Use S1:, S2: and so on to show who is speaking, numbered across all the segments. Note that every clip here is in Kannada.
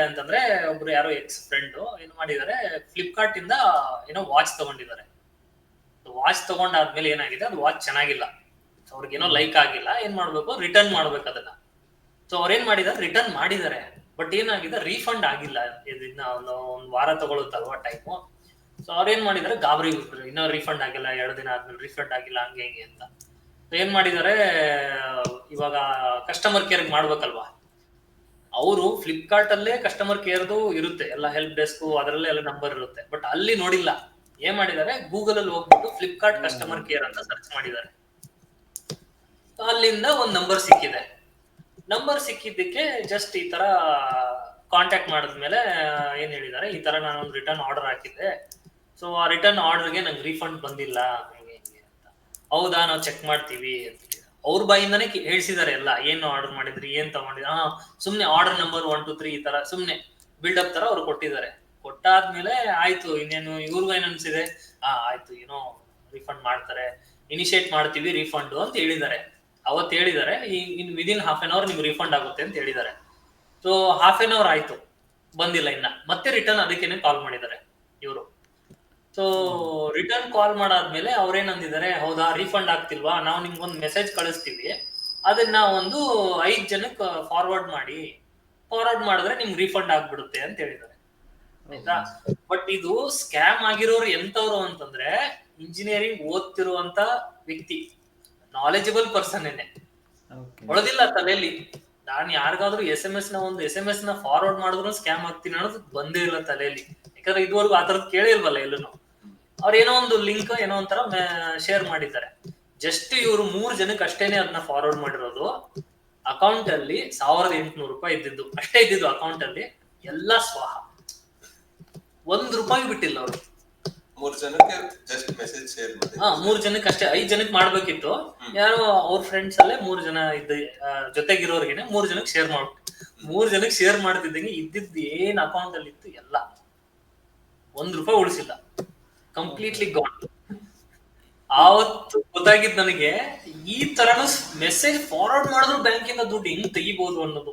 S1: ಅಂತಂದ್ರೆ ಒಬ್ರು ಯಾರೋ ಎಕ್ಸ್ ಫ್ರೆಂಡ್ ಏನ್ ಮಾಡಿದ್ದಾರೆ, ಫ್ಲಿಪ್ಕಾರ್ಟ್ ಇಂದ ಏನೋ ವಾಚ್ ತಗೊಂಡಿದ್ದಾರೆ. ವಾಚ್ ತಗೊಂಡಾದ್ಮೇಲೆ ಏನಾಗಿದೆ, ಅದು ವಾಚ್ ಚೆನ್ನಾಗಿಲ್ಲ, ಅವ್ರಿಗೇನೋ ಲೈಕ್ ಆಗಿಲ್ಲ. ಏನ್ ಮಾಡ್ಬೇಕು, ರಿಟರ್ನ್ ಮಾಡ್ಬೇಕು ಅದನ್ನ. ಸೊ ಅವ್ರೇನ್ ಮಾಡಿದಾರೆ, ರಿಟರ್ನ್ ಮಾಡಿದ್ದಾರೆ. ಬಟ್ ಏನಾಗಿದೆ, ರೀಫಂಡ್ ಆಗಿಲ್ಲ. ಇದನ್ನ ಒಂದ್ ವಾರ ತಗೊಳುತ್ತಲ್ವಾ ಟೈಮು. ಸೊ ಅವ್ರೇನ್ ಮಾಡಿದಾರೆ, ಗಾಬರಿ ಬಿಟ್ರು, ಇನ್ನೂ ರೀಫಂಡ್ ಆಗಿಲ್ಲ, 2 ದಿನ ಆದ್ಮೇಲೆ ರೀಫಂಡ್ ಆಗಿಲ್ಲ, ಹಂಗೆ ಹಿಂಗೆ ಅಂತ. ಏನ್ ಮಾಡಿದಾರೆ, ಇವಾಗ ಕಸ್ಟಮರ್ ಕೇರ್ ಮಾಡ್ಬೇಕಲ್ವಾ. ಅವರು ಫ್ಲಿಪ್ಕಾರ್ಟ್ ಅಲ್ಲೇ ಕಸ್ಟಮರ್ ಕೇರ್ದು ಇರುತ್ತೆ, ಎಲ್ಲ ಹೆಲ್ಪ್ ಡೆಸ್ಕ್ ಅದರಲ್ಲೇ ಎಲ್ಲ ನಂಬರ್ ಇರುತ್ತೆ. ಬಟ್ ಅಲ್ಲಿ ನೋಡಿಲ್ಲ. ಏನ್ ಮಾಡಿದ್ದಾರೆ, ಗೂಗಲ್ ಅಲ್ಲಿ ಹೋಗ್ಬಿಟ್ಟು ಫ್ಲಿಪ್ಕಾರ್ಟ್ ಕಸ್ಟಮರ್ ಕೇರ್ ಅಂತ ಸರ್ಚ್ ಮಾಡಿದ್ದಾರೆ. ಅಲ್ಲಿಂದ ಒಂದ್ ನಂಬರ್ ಸಿಕ್ಕಿದೆ. ನಂಬರ್ ಸಿಕ್ಕಿದ್ದಕ್ಕೆ ಜಸ್ಟ್ ಈ ತರ ಕಾಂಟ್ಯಾಕ್ಟ್ ಮಾಡಿದ್ಮೇಲೆ ಏನ್ ಹೇಳಿದ್ದಾರೆ, ಈ ತರ ನಾನು ಒಂದು ರಿಟರ್ನ್ ಆರ್ಡರ್ ಹಾಕಿದ್ದೆ, ಸೊ ಆ ರಿಟರ್ನ್ ಆರ್ಡರ್ಗೆ ನಂಗೆ ರೀಫಂಡ್ ಬಂದಿಲ್ಲ, ಹಂಗೆ ಹಿಂಗೆ ಅಂತ. ಹೌದಾ, ನಾವು ಚೆಕ್ ಮಾಡ್ತೀವಿ ಅಂತ ಅವ್ರ ಬಾಯಿಂದಾನೆ ಹೇಳ್ಸಿದ್ದಾರೆ ಎಲ್ಲ, ಏನು ಆರ್ಡರ್ ಮಾಡಿದ್ರಿ, ಏನ್ ತಗೊಂಡಿದ್ರಿ. ಸುಮ್ನೆ ಆರ್ಡರ್ ನಂಬರ್ 1 2 3 ಈ ತರ ಸುಮ್ನೆ ಬಿಲ್ಡಪ್ ತರ ಅವ್ರು ಕೊಟ್ಟಿದ್ದಾರೆ. ಕೊಟ್ಟಾದ್ಮೇಲೆ ಆಯ್ತು, ಇನ್ನೇನು ಇವ್ರಿಗೂ ಏನ್ ಅನ್ಸಿದೆ, ಆಯ್ತು ಏನೋ ರಿಫಂಡ್ ಮಾಡ್ತಾರೆ, ಇನಿಶಿಯೇಟ್ ಮಾಡ್ತೀವಿ ರಿಫಂಡ್ ಅಂತ ಹೇಳಿದ್ದಾರೆ. ಅವತ್ತು ಹೇಳಿದ್ದಾರೆ, ಇನ್ ವಿದಿನ್ ಹಾಫ್ ಅನ್ ಅವರ್ ನಿಮ್ಗೆ ರಿಫಂಡ್ ಆಗುತ್ತೆ ಅಂತ ಹೇಳಿದ್ದಾರೆ. ಸೊ ಹಾಫ್ ಅನ್ ಅವರ್ ಆಯ್ತು, ಬಂದಿಲ್ಲ ಇನ್ನ. ಮತ್ತೆ ರಿಟರ್ನ್ ಅದಕ್ಕೇನೆ ಕಾಲ್ ಮಾಡಿದ್ದಾರೆ ಇವರು. ಸೊ ರಿಟರ್ನ್ ಕಾಲ್ ಮಾಡಾದ್ಮೇಲೆ ಅವ್ರೇನಂದಿದ್ದಾರೆ, ಹೌದಾ ರೀಫಂಡ್ ಆಗ್ತಿಲ್ವಾ, ನಾವು ನಿಮ್ಗೊಂದು ಮೆಸೇಜ್ ಕಳಿಸ್ತೀವಿ, ಅದನ್ನ ಒಂದು 5 ಜನಕ್ಕೆ ಫಾರ್ವರ್ಡ್ ಮಾಡಿದ್ರೆ ನಿಮ್ಗೆ ರೀಫಂಡ್ ಆಗ್ಬಿಡುತ್ತೆ ಅಂತ ಹೇಳಿದ್ದಾರೆ. ಆಯ್ತಾ. ಬಟ್ ಇದು ಸ್ಕ್ಯಾಮ್ ಆಗಿರೋರು ಎಂತವ್ರು ಅಂತಂದ್ರೆ, ಇಂಜಿನಿಯರಿಂಗ್ ಓದ್ತಿರುವಂತ ವ್ಯಕ್ತಿ, ನಾಲೆಜಬಲ್ ಪರ್ಸನ್ ಏನೆ, ಒಳದಿಲ್ಲ ತಲೆಯಲ್ಲಿ. ನಾನು ಯಾರಿಗಾದ್ರೂ ಎಸ್ ಎಂ ಎಸ್ ನ ಫಾರ್ವರ್ಡ್ ಮಾಡಿದ್ರು ಸ್ಕ್ಯಾಮ್ ಆಗ್ತೀನಿ ಅನ್ನೋದು ಬಂದೇ ಇಲ್ಲ ತಲೆಯಲ್ಲಿ. ಯಾಕಂದ್ರೆ ಇದುವರೆಗೂ ಆ ತರದ್ ಕೇಳಿಲ್ವಲ್ಲ ಎಲ್ಲೂ. ಅವ್ರ ಏನೋ ಒಂದು ಲಿಂಕ್ ಏನೋ ಒಂಥರ ಶೇರ್ ಮಾಡಿದ್ದಾರೆ. ಜಸ್ಟ್ ಇವರು 3 ಜನಕ್ಕೆ ಅಷ್ಟೇನೆ ಅದನ್ನ ಫಾರ್ವರ್ಡ್ ಮಾಡಿರೋದು. ಅಕೌಂಟ್ ಅಲ್ಲಿ 1800 ರೂಪಾಯಿ ಇದ್ದಿದ್ದು, ಅಷ್ಟೇ ಇದ್ದಿದ್ದು ಅಕೌಂಟ್ ಅಲ್ಲಿ. ಎಲ್ಲಾ ಸ್ವಾಹ, ₹1 ಬಿಟ್ಟಿಲ್ಲ ಅವರು.
S2: 3 ಜನಕ್ಕೆ ಜಸ್ಟ್ ಮೆಸೇಜ್ ಶೇರ್ ಮಾಡಿ.
S1: 3 ಜನಕ್ಕೆ ಅಷ್ಟೇ, 5 ಜನಕ್ಕೆ ಮಾಡ್ಬೇಕಿತ್ತು. ಯಾರೋ ಅವ್ರ ಫ್ರೆಂಡ್ಸ್ ಅಲ್ಲೇ 3 ಜನ ಇದ್ದ ಜೊತೆಗಿರೋರ್ಗೆನೆ 3 ಜನಕ್ಕೆ ಶೇರ್ ಮಾಡ್ಬಿಟ್ಟು, 3 ಜನಕ್ಕೆ ಶೇರ್ ಮಾಡ್ತಿದ್ದಂಗೆ ಇದ್ದಿದ್ದು ಏನ್ ಅಕೌಂಟ್ ಅಲ್ಲಿ ಇತ್ತು ಎಲ್ಲ ₹1 ಉಳಿಸಿಲ್ಲ, ಕಂಪ್ಲೀಟ್ಲಿ ಗಾನ್. ಆವತ್ತು ಗೊತ್ತಾಗಿದ್ದು ನನಗೆ, ಈ ತರನು ಮೆಸೇಜ್ ಫಾರ್ವರ್ಡ್ ಮಾಡಿದ್ರು ಬ್ಯಾಂಕಿಂದ ದುಡ್ಡು ಹೆಂಗ್ ತೆಗಿಬಹುದು ಅನ್ನೋದು,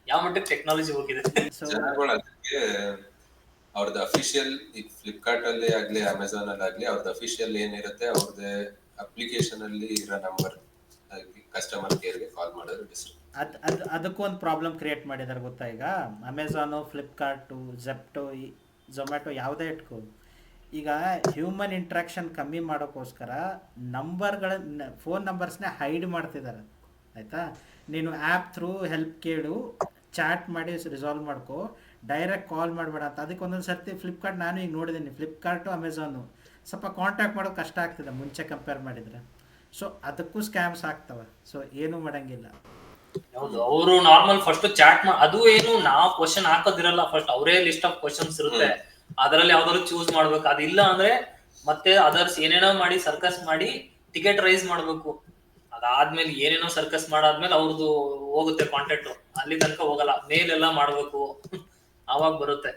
S1: ಯಾವ ಮಟ್ಟಕ್ಕೆ ಟೆಕ್ನಾಲಜಿ ಹೋಗಿದೆ.
S2: ಜನಗಳು ಅದಕ್ಕೆ ಅವ್ರದ್ದು ಅಫಿಷಿಯಲ್, ಈಗ ಫ್ಲಿಪ್ಕಾರ್ಟ್ ಅಲ್ಲೇ ಆಗ್ಲಿ ಅಮೆಝಾನ್ ಅಲ್ಲಿ ಆಗ್ಲಿ, ಅವ್ರದ್ದು ಅಫಿಷಿಯಲ್ ಏನಿರುತ್ತೆ ಅವ್ರದ್ದು ಅಪ್ಲಿಕೇಶನ್ ಅಲ್ಲಿ ಇರೋ ನಂಬರ್ ಕಸ್ಟಮರ್ ಕೇರ್ಗೆ ಕಾಲ್ ಮಾಡೋದು ಬೆಸ್ಟ್.
S3: ಅದಕ್ಕೂ ಒಂದು ಪ್ರಾಬ್ಲಮ್ ಕ್ರಿಯೇಟ್ ಮಾಡಿದ್ದಾರೆ ಗೊತ್ತಾ. ಈಗ ಅಮೆಝಾನು, ಫ್ಲಿಪ್ಕಾರ್ಟು, ಜೆಪ್ಟೋ, ಝೊಮ್ಯಾಟೊ ಯಾವುದೇ ಇಟ್ಕೋ, ಈಗ ಹ್ಯೂಮನ್ ಇಂಟ್ರಾಕ್ಷನ್ ಕಮ್ಮಿ ಮಾಡೋಕ್ಕೋಸ್ಕರ ಫೋನ್ ನಂಬರ್ಸ್ನೇ ಹೈಡ್ ಮಾಡ್ತಿದ್ದಾರೆ. ಆಯಿತಾ. ನೀನು ಆ್ಯಪ್ ಥ್ರೂ ಹೆಲ್ಪ್ ಕೇಳು, ಚಾಟ್ ಮಾಡಿ ರಿಸಾಲ್ವ್ ಮಾಡ್ಕೋ, ಡೈರೆಕ್ಟ್ ಕಾಲ್ ಮಾಡಬೇಡ ಅಂತ. ಅದಕ್ಕೆ ಒಂದೊಂದು ಸರ್ತಿ ಫ್ಲಿಪ್ಕಾರ್ಟ್, ನಾನು ಈಗ ನೋಡಿದ್ದೀನಿ, ಫ್ಲಿಪ್ಕಾರ್ಟು ಅಮೆಝಾನು ಸ್ವಲ್ಪ ಕಾಂಟ್ಯಾಕ್ಟ್ ಮಾಡೋದು ಕಷ್ಟ ಆಗ್ತದೆ ಮುಂಚೆ ಕಂಪೇರ್ ಮಾಡಿದರೆ. ಸೊ ಅದಕ್ಕೂ ಸ್ಕ್ಯಾಮ್ಸ್ ಆಗ್ತವೆ. ಸೊ ಏನೂ ಮಾಡೋಂಗಿಲ್ಲ.
S1: ಹೌದು, ಅವರು ನಾರ್ಮಲ್ ಫಸ್ಟ್ ಚಾಟ್ ಅದು ಏನು, ನಾವು ಕ್ವಶನ್ ಹಾಕೋದಿರಲ್ಲ, ಫಸ್ಟ್ ಅವರೇ ಲಿಸ್ಟ್ ಆಫ್ ಕ್ವಶನ್ಸ್ ಇರುತ್ತೆ, ಅದರಲ್ಲಿ ಯಾವ್ದಾದ್ರು ಚೂಸ್ ಮಾಡ್ಬೇಕು. ಅದಿಲ್ಲ ಅಂದ್ರೆ ಮತ್ತೆ ಅದರ್ಸ್ ಏನೇನೋ ಮಾಡಿ ಸರ್ಕಸ್ ಮಾಡಿ ಟಿಕೆಟ್ ರೈಸ್ ಮಾಡ್ಬೇಕು. ಅದಾದ್ಮೇಲೆ ಏನೇನೋ ಸರ್ಕಸ್ ಮಾಡಾದ್ಮೇಲೆ ಅವ್ರದ್ದು ಹೋಗುತ್ತೆ ಕಾಂಟ್ಯಾಕ್ಟ್, ಅಲ್ಲಿ ತನಕ ಹೋಗಲ್ಲ, ಮೇಲ್ ಎಲ್ಲ ಮಾಡ್ಬೇಕು, ಅವಾಗ ಬರುತ್ತೆ.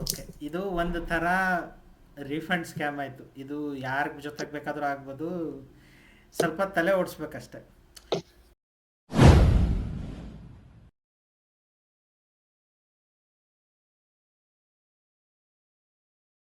S3: ಓಕೆ, ಇದು ಒಂದು ಥರ ರೀಫಂಡ್ ಸ್ಕ್ಯಾಮ್ ಆಯಿತು. ಇದು ಯಾರ ಜೊತೆಗೆ ಬೇಕಾದರೂ ಆಗ್ಬೋದು, ಸ್ವಲ್ಪ ತಲೆ ಓಡಿಸ್ಬೇಕಷ್ಟೆ.